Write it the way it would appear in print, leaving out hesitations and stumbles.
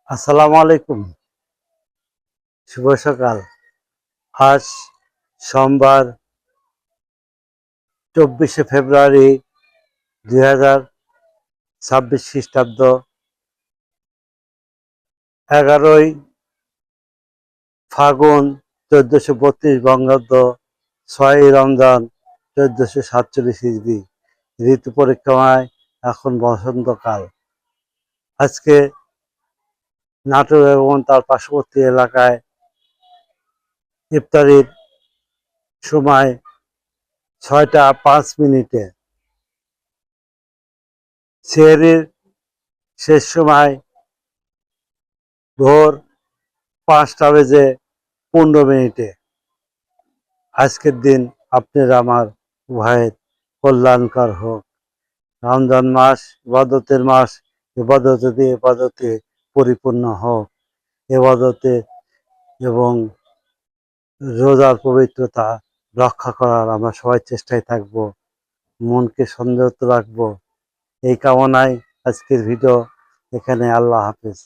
আসসালামু আলাইকুম। শুভ সকাল। আজ সোমবার 24শে ফেব্রুয়ারি 2026 খ্রিস্টাব্দ, 11ই ফাগুন 1432 বঙ্গাব্দ, 6ই রমজান 1447 হিজরি। ঋতু পরিক্রমায় এখন বসন্তকাল। আজকে নাটোর এবং তার পার্শ্ববর্তী এলাকায় ইফতারির সময় 6টা 5 মিনিটে, সেহরির শেষ সময় ভোর 5টা বেজে 15 মিনিটে। আজকের দিন আপনার আমার উভয়ের কল্যাণকর হোক। রমজান মাস ইবাদতের মাস, ইবাদতে পরিপূর্ণ হোক। ইবাদতে এবং রোজার পবিত্রতা রক্ষা করার আমরা সবাই চেষ্টায় থাকব, মনকে সংযত রাখবো। এই কামনায় আজকের ভিডিও এখানে। আল্লাহ হাফেজ।